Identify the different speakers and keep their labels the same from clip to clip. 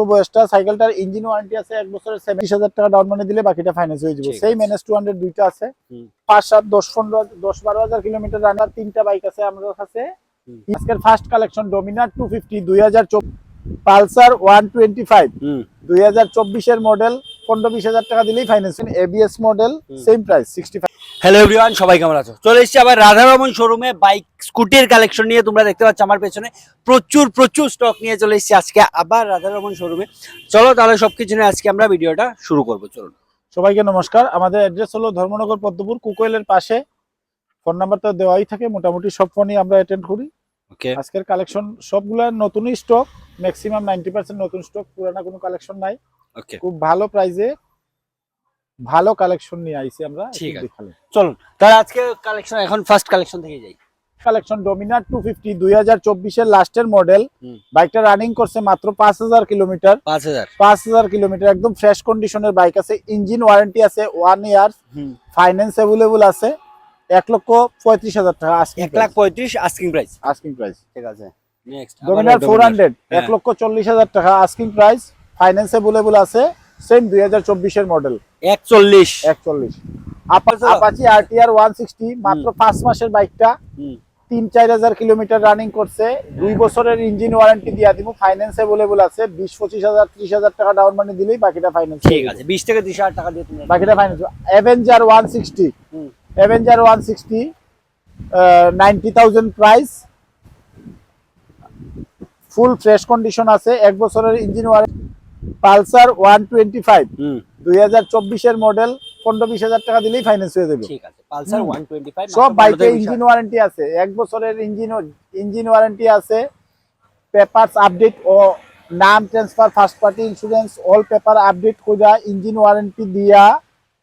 Speaker 1: বয়সটা সাইকেলটার engine warranty আছে 1 বছরের 70,000 টাকা ডাউন পেমেন্ট দিলে বাকিটা ফাইন্যান্স হয়ে যাবে। সেম NS200 দুইটা আছে, 5 7 10 15 10 12,000 কিলোমিটার রানার তিনটা বাইক আছে আমাদের কাছে। আজকের ফার্স্ট কালেকশন ডমিনার 250 2024, পালসার 125 2024 এর মডেল 15-20,000 টাকা দিলেই finance. ABS model same price 65।
Speaker 2: Hello everyone, সবাই কেমন আছো? চলে এসেছি আবার রাধারমন শোরুমে বাইক স্কুটির কালেকশন নিয়ে। তোমরা দেখতে পাচ্ছ আমার পেছনে প্রচুর স্টক নিয়ে চলে এসেছি আজকে আবার রাধারমন শোরুমে। চলো তাহলে সবকিছু নিয়ে আজকে আমরা ভিডিওটা শুরু করবো। চলুন।
Speaker 1: সবাইকে নমস্কার। আমাদের অ্যাড্রেস হলো ধর্মনগর পদ্মপুর কুকোয়েলের পাশে। ফোন নাম্বার তো দেওয়াই থাকে, মোটামুটি সব ফোনই আমরা অ্যাটেন্ড করি।
Speaker 2: ওকে,
Speaker 1: আজকের কালেকশন সবগুলা নতুনই স্টক, ম্যাক্সিমাম 90% নতুন স্টক, পুরানা কোনো কালেকশন নাই।
Speaker 2: ওকে,
Speaker 1: খুব ভালো প্রাইসে ভালো কালেকশন নিয়ে আইছি আমরা।
Speaker 2: ঠিক আছে, চলুন তাহলে আজকে কালেকশন, এখন ফার্স্ট কালেকশন থেকে যাই।
Speaker 1: কালেকশন ডমিনার 250 2024 এর লাস্টের মডেল। বাইকটা রানিং করছে মাত্র 5,000 কিলোমিটার। 5,000 কিলোমিটার, একদম ফ্রেশ কন্ডিশনের বাইক আছে। ইঞ্জিন ওয়ারেন্টি আছে 1 ইয়ার, ফাইন্যান্স अवेलेबल আছে। 1,35,000 টাকা আস্কিং,
Speaker 2: 1,35,000 আস্কিং প্রাইস।
Speaker 1: ঠিক আছে।
Speaker 2: নেক্সট
Speaker 1: ডমিনার 400 1,40,000 টাকা আস্কিং প্রাইস, ফাইন্যান্স अवेलेबल আছে। সেম 2024 এর মডেল 140। আপাচি RTR 160 মাত্র 5 মাসের বাইকটা, 3-4,000 কিলোমিটার রানিং করছে। 2 বছরের ইঞ্জিন ওয়ারেন্টি দিয়া দিব। ফাইন্যান্স अवेलेबल আছে। 20-25,000 30,000 টাকা ডাউন পেমেন্ট দিলেই বাকিটা ফাইন্যান্স।
Speaker 2: ঠিক আছে, 20 থেকে 30,000 টাকা দিয়ে তুমি
Speaker 1: বাকিটা finance. Avenger 160 90,000 price, full fresh condition আছে। 1 বছরের ইঞ্জিন ওয়ারেন্টি। পালসার 125 2024 এর মডেল 15-20,000 টাকা দিলেই ফাইন্যান্স হয়ে যাবে।
Speaker 2: ঠিক আছে, পালসার 125
Speaker 1: সব বাইকে ইঞ্জিন ওয়ারেন্টি আছে। 1 বছরের ইঞ্জিন ওয়ারেন্টি আছে। পেপারস আপডেট ও নাম transfer, first party insurance, all paper update কইরা ইঞ্জিন ওয়ারেন্টি দিয়া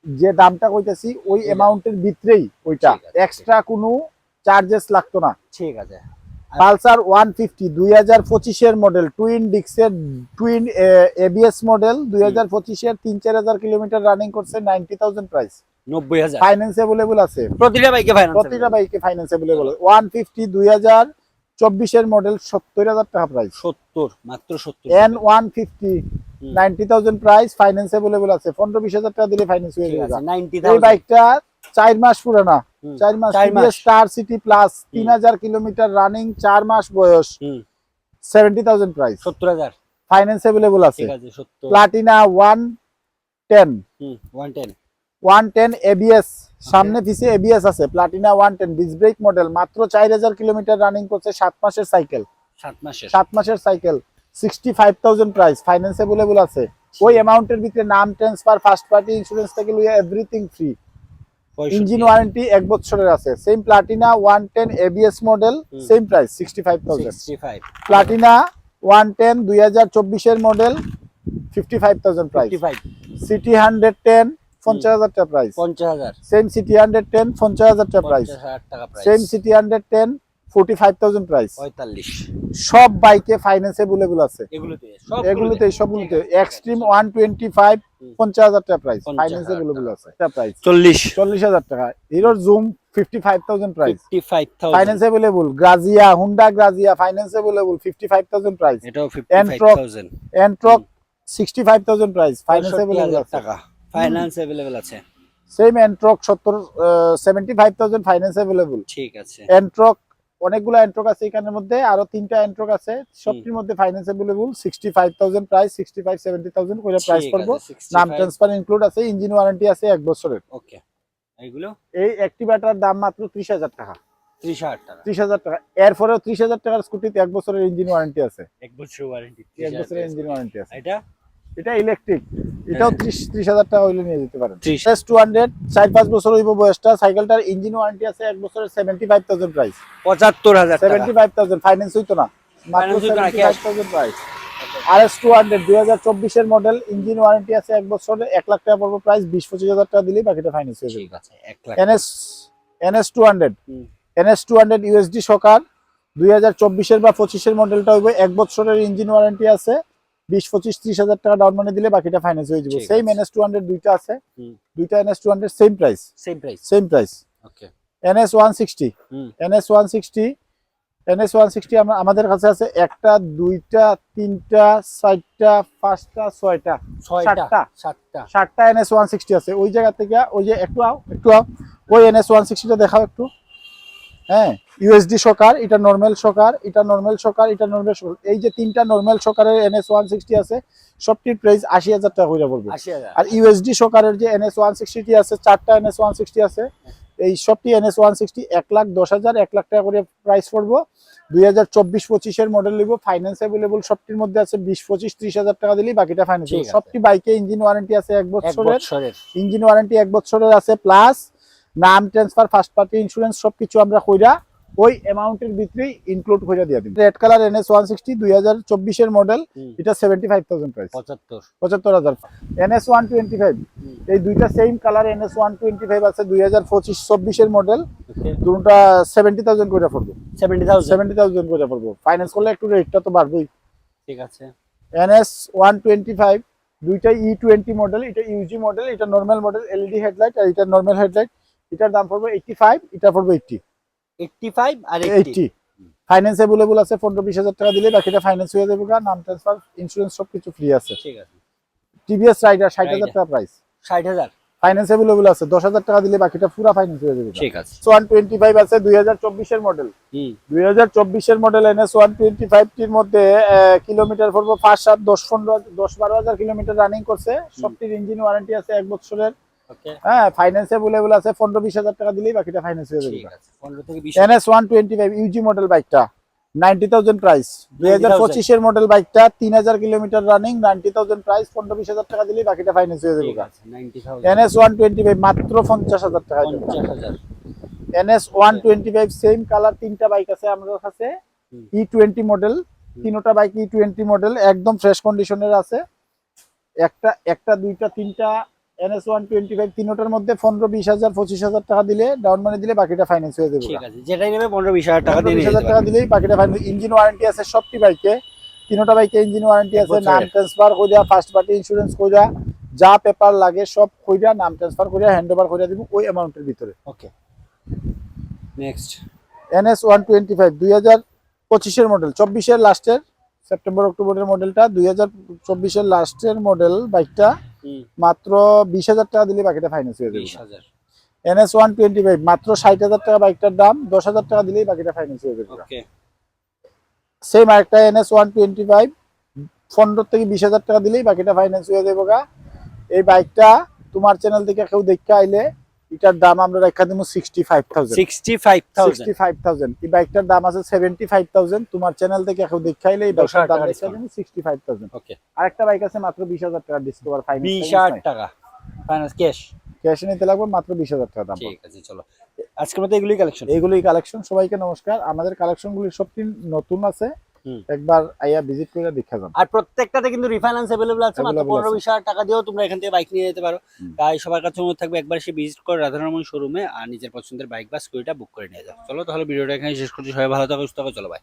Speaker 1: যে দামটা কইতাছি ওই অ্যামাউন্টের ভিতরেই, ওইটা এক্সট্রা কোনো চার্জেস লাগতো না।
Speaker 2: ঠিক আছে।
Speaker 1: পালসার 150 2025 এর মডেল, টুইন ডিক্সের টুইন ABS মডেল 2025 এর 3-4,000 কিলোমিটার রানিং করছে। 90,000 প্রাইস,
Speaker 2: 90,000
Speaker 1: ফাইন্যান্স अवेलेबल আছে।
Speaker 2: প্রতিটা বাইকে
Speaker 1: ফাইন্যান্স अवेलेबल। 150 2024 এর মডেল 70,000 টাকা প্রাইস,
Speaker 2: 70, মাত্র 70।
Speaker 1: N150 90,000 প্রাইস, ফাইন্যান্স अवेलेबल আছে। 15-20,000 টাকা দিলে ফাইন্যান্স হয়ে যাবে।
Speaker 2: 90,000।
Speaker 1: এই বাইকটা 4 মাস পুরানা, 4 মাস star city plus, 3,000 kilometre running, 4 মাস বয়স, 70,000 প্রাইস,
Speaker 2: 70,000
Speaker 1: ফাইন্যান্স अवेलेबल আছে।
Speaker 2: ঠিক আছে, 70।
Speaker 1: প্লাটিনা 110 ABS, সামনে পিছে ABS আছে। প্লাটিনা 110 ডিস্ক ব্রেক মডেল, মাত্র 4,000 কিলোমিটার রানিং করছে। 7 মাসের সাইকেল, 7 মাসের সাইকেল, 65,000 প্রাইস, ফাইন্যান্স अवेलेबल আছে। ওই অ্যামাউন্টের ভিতরে নাম ট্রান্সফার, ফার্স্ট পার্টি ইন্স্যুরেন্স থেকে লইয়া এভরিথিং ফ্রি। ইঞ্জিন ওয়ারেন্টি 1 বছরের আছে। Same Platina 110 ABS model, same price 65,000। Platina 110 2024 এর মডেল 55,000 প্রাইস। সিটি 110 50,000 টাকা প্রাইস,
Speaker 2: 50,000।
Speaker 1: সেম সিটি 110 50,000 টাকা প্রাইস, সেম সিটি 110 45,000 প্রাইস।
Speaker 2: 45।
Speaker 1: সব বাইকে ফাইন্যান্স अवेलेबल আছে।
Speaker 2: এগুলোতে
Speaker 1: সবগুলোতে। এক্সট্রিম 125 50,000 টাকা প্রাইস, ফাইন্যান্স अवेलेबल আছে। প্রাইস 40,000 টাকা। হিরোর zoom 55,000 price,
Speaker 2: 55,000
Speaker 1: finance available. Grazia, Honda Grazia, finance available 55,000 price.
Speaker 2: এটাও 55,000।
Speaker 1: এন্ট্রক 65,000 প্রাইস, ফাইন্যান্স अवेलेबल
Speaker 2: টাকা, ফাইন্যান্স अवेलेबल আছে।
Speaker 1: Same Ntorq 75,000 finance available.
Speaker 2: ঠিক আছে।
Speaker 1: এন্ট্রক অনেকগুলো এন্ট্রক আছে এখানের মধ্যে, আরো 3টা এন্ট্রক আছে। সবটির মধ্যে ফাইন্যান্স अवेलेबल। 65,000 প্রাইস, 65-70,000 কইরা প্রাইস করব। নাম ট্রান্সফার ইনক্লুড আছে। ইঞ্জিন ওয়ারেন্টি আছে 1 বছরের।
Speaker 2: ওকে, এইগুলো
Speaker 1: এই অ্যাক্টিভেটর দাম মাত্র 30,000 টাকা। 30,000 টাকা। এরপরেও 30,000 টাকার স্কুটিতে 1 বছরের ইঞ্জিন ওয়ারেন্টি আছে।
Speaker 2: 1 বছরের ওয়ারেন্টি,
Speaker 1: 1 বছরের ইঞ্জিন ওয়ারেন্টি আছে।
Speaker 2: এটা
Speaker 1: ইলেকট্রিক, এটাও 30,000 টাকা হইলে নিয়ে যেতে পারেন। S200 4-5 বছর হইব বয়সটা। সাইকেলটার ইঞ্জিন ওয়ারেন্টি আছে 1 বছরের, 75,000 প্রাইস,
Speaker 2: 75,000 টাকা।
Speaker 1: 75,000 ফাইন্যান্স হইতো না, মাত্র 75,000 প্রাইস। RS200 2024 এর মডেল, ইঞ্জিন ওয়ারেন্টি আছে 1 বছরের, 1 লাখ টাকা পড়বে প্রাইস। 20-25,000 টাকা দিলেই বাকিটা ফাইন্যান্স হয়ে যাবে।
Speaker 2: ঠিক আছে, 1 লাখ।
Speaker 1: NS200 USD সকার 2024 এর বা 25 এর মডেলটা হইব। 1 বছরের ইঞ্জিন ওয়ারেন্টি আছে। 20-25-30,000 টাকা ডাউন পেমেন্ট দিলে বাকিটা ফাইন্যান্স হয়ে যাবে। সেম NS200 দুইটা আছে, দুইটা NS200 সেম প্রাইস।
Speaker 2: ওকে।
Speaker 1: NS160 NS 160 আমাদের কাছে আছে একটা, দুইটা, তিনটা, চারটা, পাঁচটা, ছয়টা, সাতটা। 7টা NS 160 আছে। ওই জায়গা থেকে ওই যে একটু আও ওই NS 160 টা দেখাও একটু। হ্যাঁ, ইউএসডি শকার, এটা নরমাল শকার, এটা নরমাল শকার, এটা নরমাল শকার। এই যে তিনটা নরমাল শকারের NS 160 আছে, সবটির প্রাইস 80,000 টাকা করে পড়বে।
Speaker 2: 80,000।
Speaker 1: আর ইউএসডি শকারের যে NS 160 আছে, 4টা NS 160 আছে, এই সবটি NS 160 1,10,000 1 লাখ টাকা করে প্রাইস পড়বো। 2024-25 এর মডেল নিব, ফাইন্যান্স अवेलेबल সবটির মধ্যে আছে। 20-25-30,000 টাকা দিলেই বাকিটা ফাইন্যান্স। সবটি বাইকে ইঞ্জিন ওয়ারেন্টি আছে 1 বছরের, ইঞ্জিন ওয়ারেন্টি 1 বছরের আছে, প্লাস নাম ট্রান্সফার, ফার্স্ট পার্টি ইন্স্যুরেন্স সবকিছু আমরা কইরা ওই অ্যামাউন্টের ভিতরেই ইনক্লুড করে দিয়ে দিই। রেড কালার NS 160 2024 এর মডেল, এটা 75,000 প্রাইস, 75,000। NS 125 এই দুইটা সেম কালার NS 125 আছে 2025-24 এর মডেল, দুটোটা 70,000 করে পড়বে। 70,000 করে পড়বে। ফাইন্যান্স করলে একটু রেটটা তো বাড়বেই।
Speaker 2: ঠিক আছে।
Speaker 1: NS 125 দুইটা E20 মডেল, এটা ইউজি মডেল, এটা নরমাল মডেল, এলইডি হেডলাইট, আর এটা নরমাল হেডলাইট। এটার দাম পড়বে 85, এটা পড়বে
Speaker 2: 85 আর
Speaker 1: 80। ফাইন্যান্স अवेलेबल আছে, 15-20,000 টাকা দিলে বাকিটা ফাইন্যান্স হয়ে যাবে। নাম ট্রান্সফার, ইন্স্যুরেন্স সবকিছু ফ্রি আছে।
Speaker 2: ঠিক আছে।
Speaker 1: টিভিএস রাইডার 60,000 টাকা প্রাইস,
Speaker 2: 60,000
Speaker 1: ফাইন্যান্স अवेलेबल আছে। 10,000 টাকা দিলে বাকিটা পুরো ফাইন্যান্স হয়ে যাবে।
Speaker 2: ঠিক আছে।
Speaker 1: 125 আছে 2024 এর মডেল, 2024 এর মডেল NS 125 টির মধ্যে কিলোমিটার পড়বে 5-7-10-12,000 কিলোমিটার রানিং করছে। সবটির ইঞ্জিন ওয়ারেন্টি আছে 1 বছরের।
Speaker 2: ওকে।
Speaker 1: হ্যাঁ, ফাইন্যান্স अवेलेबल আছে, 15-20,000 টাকা দিলেই বাকিটা ফাইন্যান্স হয়ে যাবে।
Speaker 2: ঠিক আছে। 15 থেকে 20।
Speaker 1: NS 125 ইউজি মডেল বাইকটা 90,000 প্রাইস, 2025 এর মডেল বাইকটা 3,000 কিলোমিটার রানিং, 90,000 প্রাইস, 15-20,000 টাকা দিলেই বাকিটা ফাইন্যান্স হয়ে যাবে।
Speaker 2: ঠিক আছে। 90,000।
Speaker 1: NS 125 মাত্র 50,000 টাকা।
Speaker 2: 50,000।
Speaker 1: NS 125 সেম কালার, তিনটা বাইক আছে আমাদের কাছে, E20 মডেল, তিনটা বাইক E20 মডেল, একদম ফ্রেশ কন্ডিশনের আছে। একটা, দুইটা, তিনটা NS 125 তিনটার মধ্যে 15-20,000 25,000 টাকা দিলে, ডাউন মানি দিলে বাকিটা ফাইন্যান্স হয়ে যাবে।
Speaker 2: ঠিক আছে, যেটাই নেবে 15-20,000 টাকা দিয়ে
Speaker 1: 20,000 টাকা দিলেই বাকিটা ফাইন্যান্স। ইঞ্জিন ওয়ারেন্টি আছে সবটি বাইকে, তিনটা বাইকে ইঞ্জিন ওয়ারেন্টি আছে। নাম ট্রান্সফার কইরা, ফার্স্ট পার্টি ইন্স্যুরেন্স কইরা, যা পেপার লাগে সব কইরা, নাম ট্রান্সফার কইরা হ্যান্ডওভার কইরা দিব ওই অ্যামাউন্টের ভিতরে।
Speaker 2: ওকে। নেক্সট
Speaker 1: NS 125 2025 এর মডেল, 24 এর লাস্টের, সেপ্টেম্বর অক্টোবরের মডেলটা, 2024 এর লাস্টের মডেল বাইকটা, মাত্র 20,000 টাকা দিলে বাকিটা ফাইন্যান্স হয়ে যাবে।
Speaker 2: 20,000।
Speaker 1: NS 125 মাত্র 60,000 টাকা বাইকটার দাম, 10,000 টাকা দিলেই বাকিটা ফাইন্যান্স হয়ে যাবে।
Speaker 2: ওকে।
Speaker 1: সেম আরেকটা NS 125 15 থেকে 20,000 টাকা দিলেই বাকিটা ফাইন্যান্স হয়ে যাবে। এই বাইকটা তোমার চ্যানেল থেকে কেউ দেখতে আইলে এটার দাম আমরা রাখা দেবো 65,000। এই বাইকটার দাম আছে 75,000। তোমার চ্যানেল থেকে কেউ দেখতে আইলে এই বাইকটার দাম রাখা দেবো 65,000।
Speaker 2: ওকে।
Speaker 1: আরেকটা বাইক আছে মাত্র 20,000 টাকা ডিসকভার ফাইন্যান্স,
Speaker 2: 20,000 টাকা ফাইন্যান্স
Speaker 1: ক্যাশ নিতে লাগবে, মাত্র 20,000 টাকা দাম।
Speaker 2: ঠিক আছে, চলো আজকের মতো এগুলোই কালেকশন। সবাইকে নমস্কার। আমাদের কালেকশনগুলি সবটি নতুন আছে, একবার আইয়া ভিজিট করে দেখা যান। আর প্রত্যেকটাতে কিন্তু রিফাইন্যান্স अवेलेबल আছে, মাত্র 15-20,000 টাকা দিয়েও তোমরা এখান থেকে বাইক নিয়ে যেতে পারো। তাই সবার কাছে অনুরোধ থাকবে একবার এসে ভিজিট করে রাধারমণ শোরুমে আর নিজের পছন্দের বাইক বা স্কুটিটা বুক করে নিয়ে যাও। চলো তাহলে ভিডিওটা এখানে শেষ করছি। সবাই ভালো থাকো, সুস্থ থাকো, চলো বাই।